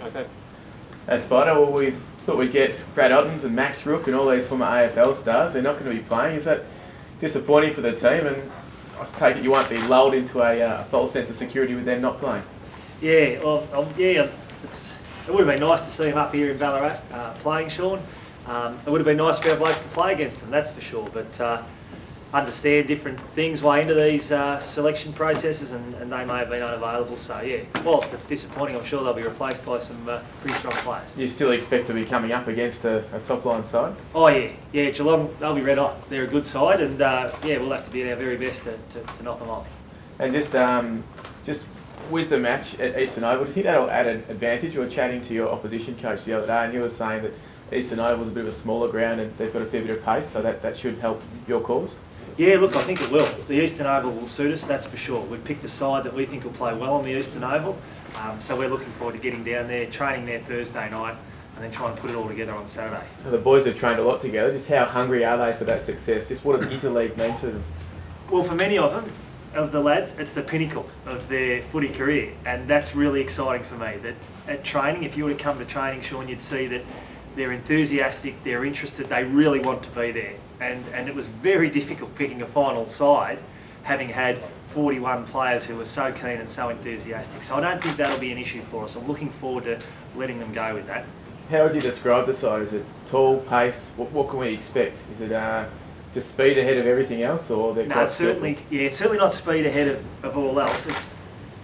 Okay. That's Spider. Well, we thought we'd get Brad Ottens and Max Rook and all these former AFL stars. They're not going to be playing. Is that disappointing for the team? And I take it you won't be lulled into a false sense of security with them not playing. Yeah, it would have been nice to see him up here in Ballarat playing, Shaun. It would have been nice for our blokes to play against them, that's for sure. But understand different things way into these selection processes, and they may have been unavailable. So yeah, whilst it's disappointing, I'm sure they'll be replaced by some pretty strong players. You still expect to be coming up against a top line side? Oh yeah, Geelong, they'll be red hot. They're a good side, and we'll have to be at our very best to knock them off. And just with the match at Eastern Oval, do you think that'll add an advantage? You were chatting to your opposition coach the other day, and he was saying that Eastern Oval is a bit of a smaller ground and they've got a fair bit of pace, so that should help your cause? Yeah, look, I think it will. The Eastern Oval will suit us, that's for sure. We've picked a side that we think will play well on the Eastern Oval, so we're looking forward to getting down there, training there Thursday night, and then trying to put it all together on Saturday. Now, the boys have trained a lot together. Just how hungry are they for that success? Just what does Interleague mean to them? Well, for many of them, of the lads, it's the pinnacle of their footy career, and that's really exciting for me. That at training, if you were to come to training, Shaun, you'd see that they're enthusiastic, they're interested, they really want to be there. And it was very difficult picking a final side, having had 41 players who were so keen and so enthusiastic. So I don't think that'll be an issue for us. I'm looking forward to letting them go with that. How would you describe the side? Is it tall, pace? What can we expect? Is it just speed ahead of everything else, or they're No, it's certainly not speed ahead of all else.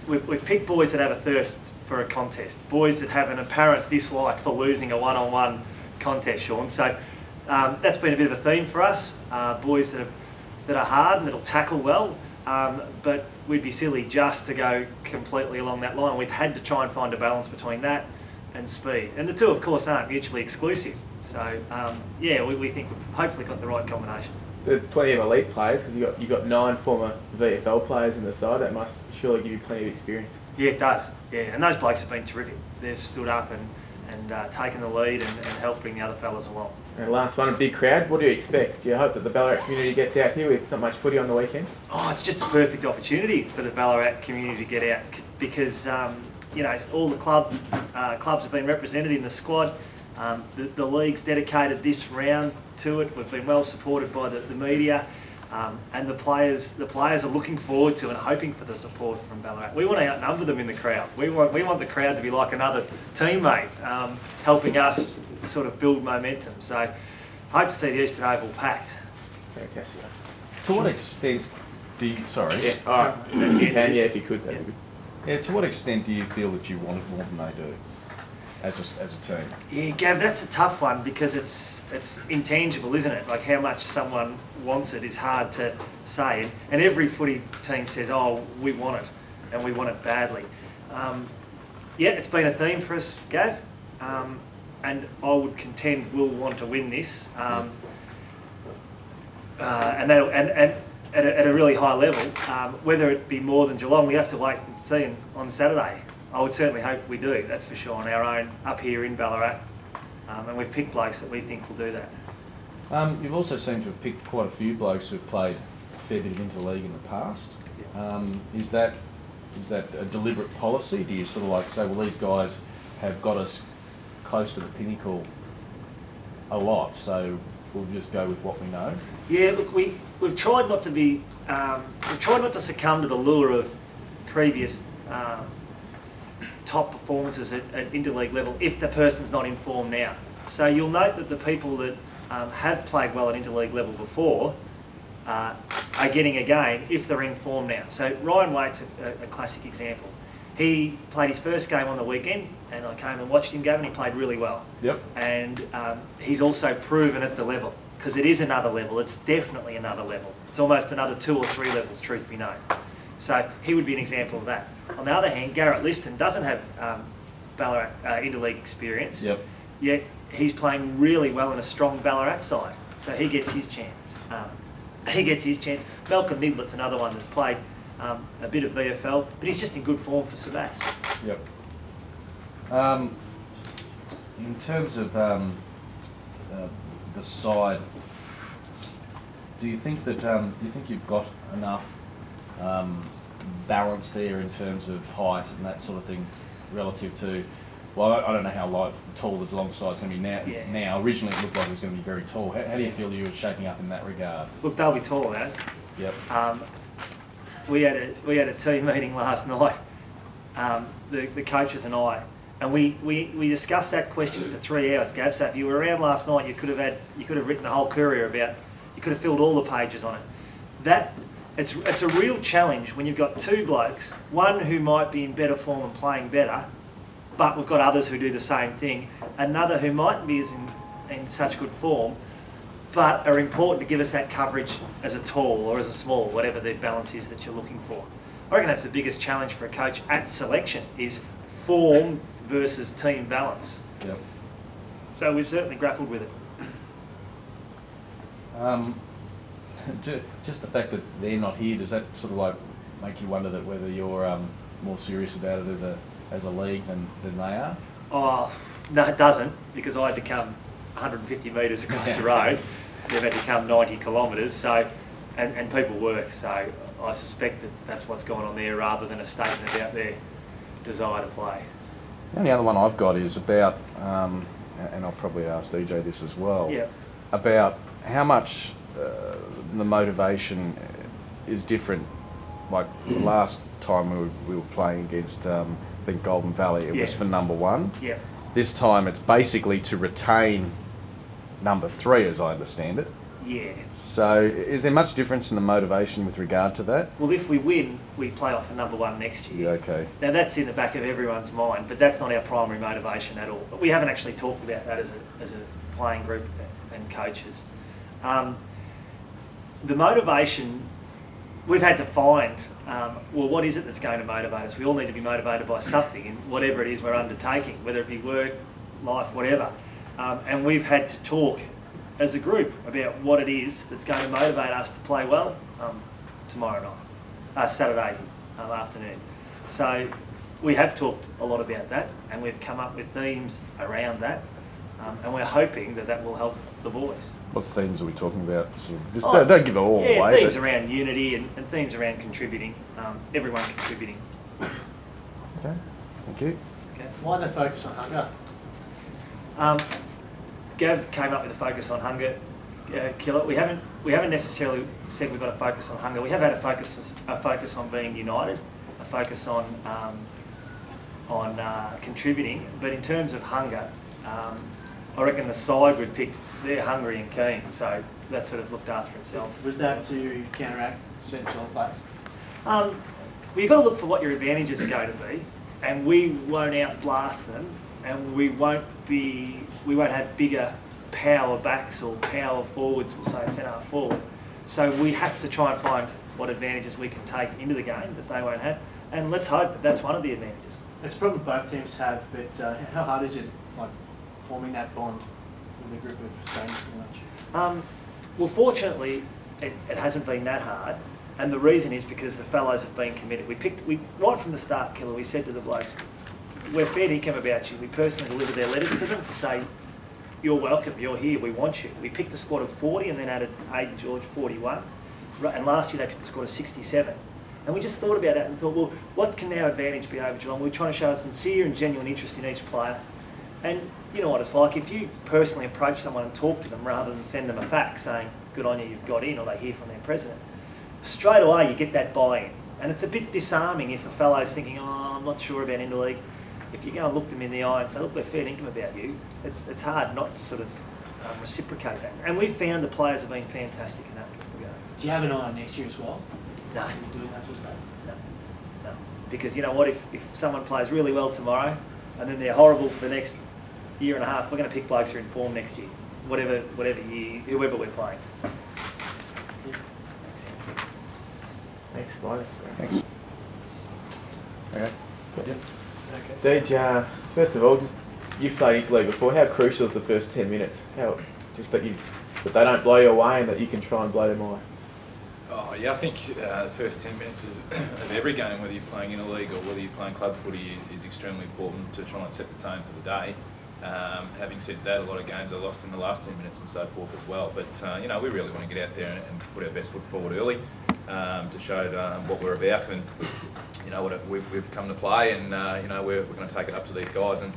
We've picked boys that have a thirst for a contest, boys that have an apparent dislike for losing a one-on-one contest, Shaun. So that's been a bit of a theme for us. Boys that are hard and that'll tackle well, but we'd be silly just to go completely along that line. We've had to try and find a balance between that and speed, and the two, of course, aren't mutually exclusive. So we think we've hopefully got the right combination. There's plenty of elite players because you've got 9 former VFL players in the side. That must surely give you plenty of experience. Yeah, it does. Yeah, and those blokes have been terrific. They've stood up and taken the lead and helped bring the other fellas along. And last one, a big crowd. What do you expect? Do you hope that the Ballarat community gets out here with not much footy on the weekend? Oh, it's just a perfect opportunity for the Ballarat community to get out because all the clubs have been represented in the squad. The league's dedicated this round to it. We've been well supported by the media, and the players are looking forward to and hoping for the support from Ballarat. We want to outnumber them in the crowd. We want the crowd to be like another teammate, helping us sort of build momentum. So I hope to see the Eastern Oval packed. Fantastic. To what extent do you... Sorry. Yeah, all right. So you can, if you could, that'd be good. Yeah, to what extent do you feel that you want more than they do as a team? Yeah, Gav, that's a tough one because it's intangible, isn't it? Like how much someone wants it is hard to say. And every footy team says, oh, we want it, and we want it badly. It's been a theme for us, Gav. And I would contend we'll want to win this. And at a really high level. Whether it be more than Geelong, we have to wait and see on Saturday. I would certainly hope we do, that's for sure, on our own up here in Ballarat. And we've picked blokes that we think will do that. You've also seemed to have picked quite a few blokes who've played a fair bit of interleague in the past. Yeah. Is that a deliberate policy? Do you sort of like say, well, these guys have got us close to the pinnacle a lot, so we'll just go with what we know? Yeah, look, we've tried not to be, we've tried not to succumb to the lure of previous top performances at interleague level if the person's not in form now. So you'll note that the people that have played well at interleague level before are getting a game if they're in form now. So Ryan Waite's a classic example. He played his first game on the weekend, and I came and watched him go, and he played really well. Yep. And he's also proven at the level, because it is another level. It's definitely another level. It's almost another 2 or 3 levels, truth be known. So he would be an example of that. On the other hand, Garrett Liston doesn't have Ballarat interleague experience. Yep. Yet he's playing really well in a strong Ballarat side, so he gets his chance. Malcolm Niblett's another one that's played a bit of VFL, but he's just in good form for Sebas. Yep. In terms of the side, do you think you've got enough balance there in terms of height and that sort of thing relative to Well, I don't know how tall the Geelong side's going to be now. Yeah. Now, originally it looked like it was going to be very tall. How do you feel you were shaping up in that regard? Look, they'll be tall as. Yep. We had a team meeting last night, the coaches and I, and we discussed that question for 3 hours. Gav, so if you were around last night, you could have written the whole Courier about. You could have filled all the pages on it. It's a real challenge when you've got two blokes, one who might be in better form and playing better, but we've got others who do the same thing, another who mightn't be as in such good form, but are important to give us that coverage as a tall or as a small, whatever the balance is that you're looking for. I reckon that's the biggest challenge for a coach at selection is form versus team balance. Yep. So we've certainly grappled with it. Just the fact that they're not here, does that sort of like make you wonder that whether you're more serious about it as a league than they are? Oh, no, it doesn't, because I had to come 150 metres across the road. They've had to come 90 kilometres, so and people work. So I suspect that that's what's going on there, rather than a statement about their desire to play. The only other one I've got is about, and I'll probably ask DJ this as well, Yeah. about how much the motivation is different. Like last time we were playing against, I think, Golden Valley, it was for number one. Yeah. This time it's basically to retain number 3, as I understand it. Yeah. So is there much difference in the motivation with regard to that? Well, if we win, we play off for number one next year. Yeah, okay. Now that's in the back of everyone's mind, but that's not our primary motivation at all. We haven't actually talked about that as a playing group and coaches. The motivation, we've had to find, well, what is it that's going to motivate us? We all need to be motivated by something in whatever it is we're undertaking, whether it be work, life, whatever. And we've had to talk as a group about what it is that's going to motivate us to play well tomorrow night, Saturday afternoon. So we have talked a lot about that, and we've come up with themes around that, and we're hoping that will help the boys. What themes are we talking about? Just don't give it all away. Yeah, themes around unity and themes around contributing, everyone contributing. Okay, thank you. Okay. Why the focus on hunger? Gav came up with a focus on hunger killer. We haven't necessarily said we've got to focus on hunger. We have had a focus on being united, a focus on contributing. But in terms of hunger, I reckon the side we've picked, they're hungry and keen, so that sort of looked after itself. Was that to counteract central plays? Well, you've got to look for what your advantages are going to be, and we won't outblast them, and we won't have bigger power backs or power forwards, we'll say centre forward. So we have to try and find what advantages we can take into the game that they won't have, and let's hope that that's one of the advantages. It's a problem both teams have, but how hard is it, like, forming that bond with a group of strangers, pretty much? Well, fortunately, it hasn't been that hard, and the reason is because the fellows have been committed. We right from the start, Killer, we said to the blokes, we're fair dinkum about you. We personally delivered their letters to them to say, you're welcome, you're here, we want you. We picked a squad of 40 and then added Aidan George 41, and last year they picked a squad of 67. And we just thought about that and thought, well, what can our advantage be over Geelong? We're trying to show a sincere and genuine interest in each player. And you know what it's like, if you personally approach someone and talk to them rather than send them a fax saying, good on you, you've got in, or they hear from their president, straight away you get that buy-in. And it's a bit disarming if a fellow's thinking, oh, I'm not sure about Interleague. If you go and look them in the eye and say, look, we're fair dinkum about you, it's hard not to sort of reciprocate that. And we've found the players have been fantastic in that regard. Do you have an eye on next year as well? No. Are you doing that sort of stuff? No. Because you know what, if someone plays really well tomorrow and then they're horrible for the next year and a half, we're going to pick blokes who are in form next year, whatever year, whoever we're playing. Thanks, Mike. Thanks. Okay. Yep. Deej, first of all, just you've played Interleague before. How crucial is the first 10 minutes? How just that they don't blow you away and that you can try and blow them away. Oh yeah, I think the first 10 minutes of every game, whether you're playing in a league or whether you're playing club footy, is extremely important to try and set the tone for the day. Having said that, a lot of games are lost in the last 10 minutes and so forth as well. But we really want to get out there and put our best foot forward early to show what we're about and what we've come to play, and we're going to take it up to these guys. And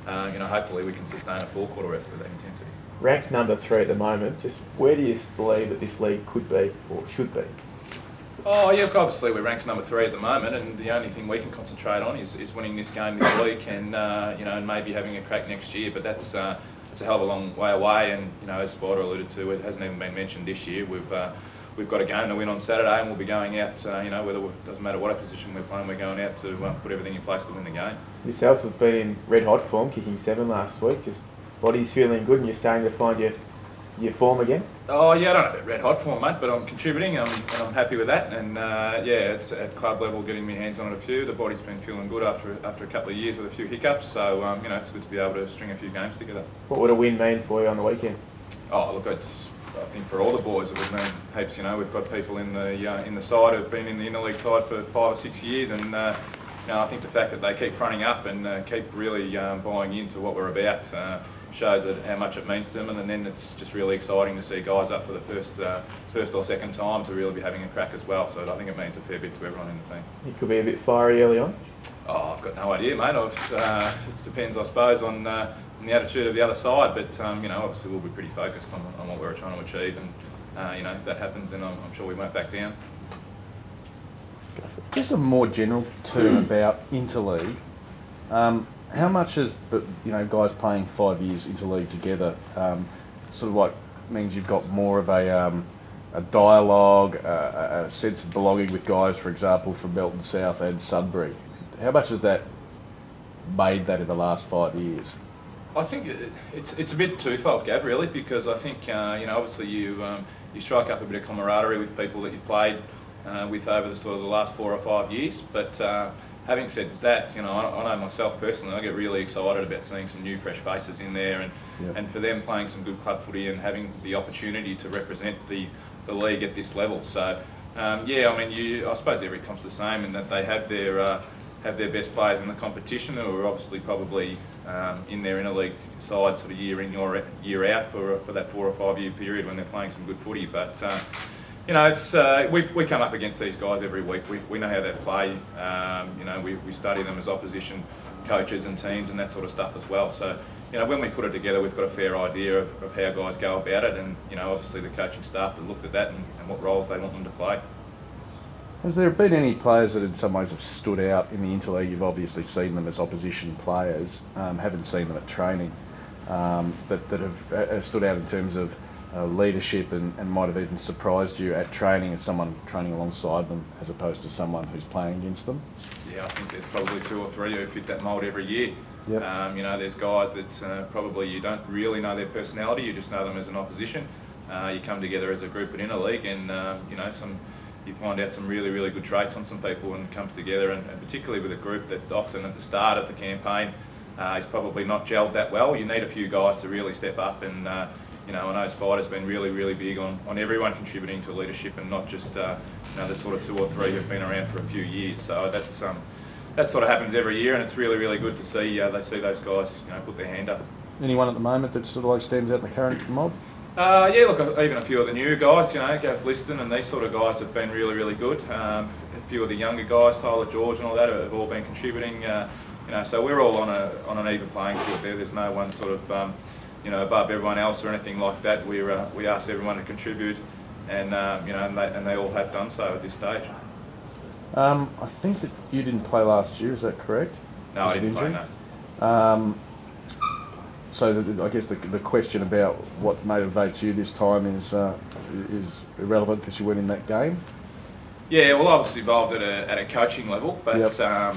hopefully we can sustain a full quarter effort with that intensity. Ranked number 3 at the moment, just where do you believe that this league could be or should be? Oh yeah, look, obviously we're ranked number 3 at the moment, and the only thing we can concentrate on is winning this game this week, and and maybe having a crack next year. But that's a hell of a long way away, and as Spider alluded to, it hasn't even been mentioned this year. We've got a game to win on Saturday, and we'll be going out. Doesn't matter what opposition we're playing, we're going out to put everything in place to win the game. Yourself have been in red hot form, kicking 7 last week. Just body's feeling good, and you're starting to find your form again. Oh yeah, I don't know about red hot form, mate, but I'm contributing, and I'm happy with that. And it's at club level, getting my hands on it a few. The body's been feeling good after a couple of years with a few hiccups. So it's good to be able to string a few games together. What would a win mean for you on the weekend? Oh look, I think for all the boys it would mean heaps. We've got people in the side who've been in the Interleague side for 5 or 6 years, and I think the fact that they keep fronting up and keep really buying into what we're about shows how much it means to them, and then it's just really exciting to see guys up for the first or second time to really be having a crack as well. So I think it means a fair bit to everyone in the team. You could be a bit fiery early on. Oh, I've got no idea, mate. It depends, I suppose, on the attitude of the other side, but obviously we'll be pretty focused on what we're trying to achieve, and if that happens, then I'm sure we won't back down. Just a more general term about Interleague. How much is guys playing 5 years Interleague together sort of like means you've got more of a dialogue, a sense of belonging with guys, for example, from Melton South and Sudbury? How much has that made that in the last 5 years? I think it's a bit twofold, Gav, really, because I think obviously you strike up a bit of camaraderie with people that you've played with over the sort of the last 4 or 5 years. But having said that, I know myself personally, I get really excited about seeing some new, fresh faces in there, and for them playing some good club footy and having the opportunity to represent the league at this level. So I suppose every comp's the same in that they have their best players in the competition who are obviously probably in their interleague side sort of year in, year out for that 4 or 5 year period when they're playing some good footy. But we come up against these guys every week. We know how they play. We study them as opposition coaches and teams and that sort of stuff as well. So when we put it together, we've got a fair idea of how guys go about it, and obviously the coaching staff that looked at that and what roles they want them to play. Has there been any players that in some ways have stood out in the Interleague? You've obviously seen them as opposition players, haven't seen them at training, that have stood out in terms of leadership and might have even surprised you at training as someone training alongside them as opposed to someone who's playing against them? Yeah, I think there's probably 2 or 3 who fit that mould every year. Yep. There's guys that probably you don't really know their personality, you just know them as an opposition. You come together as a group at Interleague and, you find out some really, really good traits on some people and it comes together, and particularly with a group that often at the start of the campaign is probably not gelled that well. You need a few guys to really step up, and I know Spider's been really, really big on everyone contributing to leadership and not just the sort of 2 or 3 who've been around for a few years. So that sort of happens every year, and it's really, really good to see they see those guys put their hand up. Anyone at the moment that sort of like stands out in the current mob? Even a few of the new guys, Gav Liston and these sort of guys have been really, really good. A few of the younger guys, Tyler George and all that, have all been contributing. So we're all on an even playing field there. There's no one sort of above everyone else or anything like that. We ask everyone to contribute, and and they all have done so at this stage. I think that you didn't play last year. Is that correct? No, I didn't play. No. So I guess the question about what motivates you this time is irrelevant because you weren't in that game. Yeah, well, I was involved at a coaching level, but yep.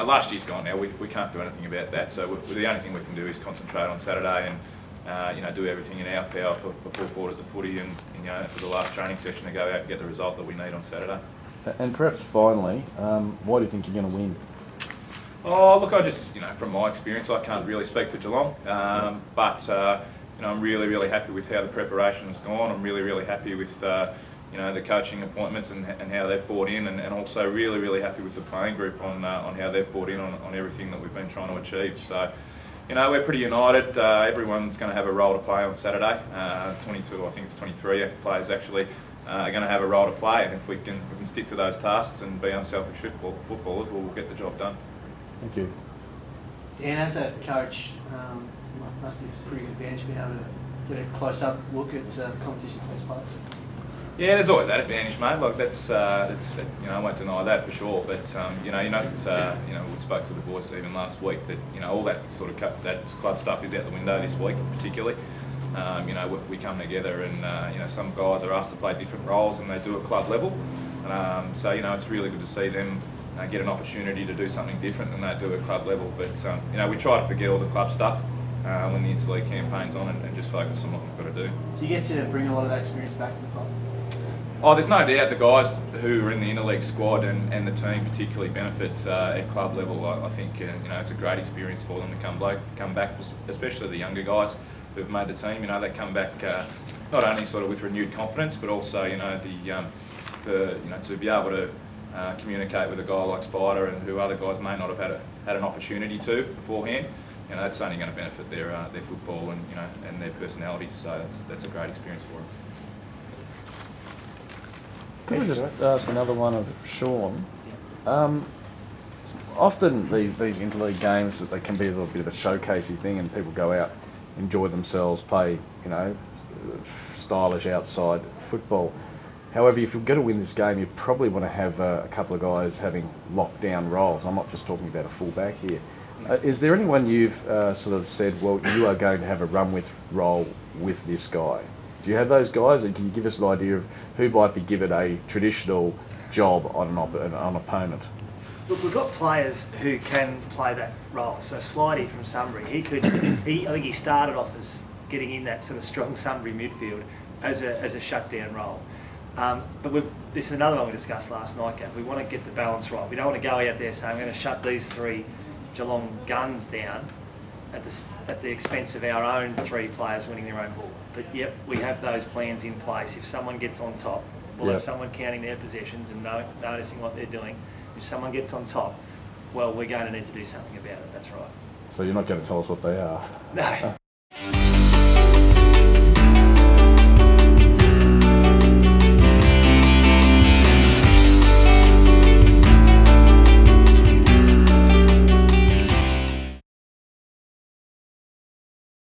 Last year's gone now. We can't do anything about that. So the only thing we can do is concentrate on Saturday and do everything in our power for 4 quarters of footy and for the last training session to go out and get the result that we need on Saturday. And perhaps finally, why do you think you're going to win? Oh, look, I just, from my experience, I can't really speak for Geelong, but I'm really, really happy with how the preparation has gone. I'm really, really happy with, the coaching appointments and how they've bought in, and also really, really happy with the playing group on how they've bought in on everything that we've been trying to achieve. So, we're pretty united. Everyone's going to have a role to play on Saturday. 22, I think it's 23 players actually are going to have a role to play, and if we can stick to those tasks and be unselfish footballers, we'll get the job done. Thank you. Dan, as a coach, must be a pretty good advantage being able to get a close-up look at competition's best players. Yeah, there's always that advantage, mate. Like that's, I won't deny that for sure. But we spoke to the boys even last week that all that sort of that club stuff is out the window this week, particularly. We come together and some guys are asked to play different roles and they do at club level. So it's really good to see them get an opportunity to do something different than they do at club level. But we try to forget all the club stuff when the Interleague campaign's on and just focus on what we've got to do. Do you get to bring a lot of that experience back to the club? Oh, there's no doubt the guys who are in the Interleague squad and the team particularly benefit at club level. I think it's a great experience for them to come back, especially the younger guys who've made the team. They come back not only sort of with renewed confidence, but also to be able to communicate with a guy like Spider and who other guys may not have had an opportunity to beforehand. It's only going to benefit their football and their personalities. So that's a great experience for them. Can I just ask another one of Shaune? Often these interleague games, they can be a little bit of a showcasey thing, and people go out, enjoy themselves, play stylish outside football. However, if you're going to win this game, you probably want to have a couple of guys having locked down roles. I'm not just talking about a fullback here. Is there anyone you've sort of said, well, you are going to have a run with role with this guy? Do you have those guys, and can you give us an idea of who might be given a traditional job on an opponent? Look, we've got players who can play that role. So Slidey from Sunbury, I think he started off as getting in that sort of strong Sunbury midfield as a shutdown role. But this is another one we discussed last night, Gav. We want to get the balance right. We don't want to go out there saying I'm going to shut these 3 Geelong guns down at the expense of our own 3 players winning their own ball. But yep, we have those plans in place. If someone gets on top, we'll have someone counting their possessions and noticing what they're doing. If someone gets on top, well, we're going to need to do something about it. That's right. So you're not going to tell us what they are? No.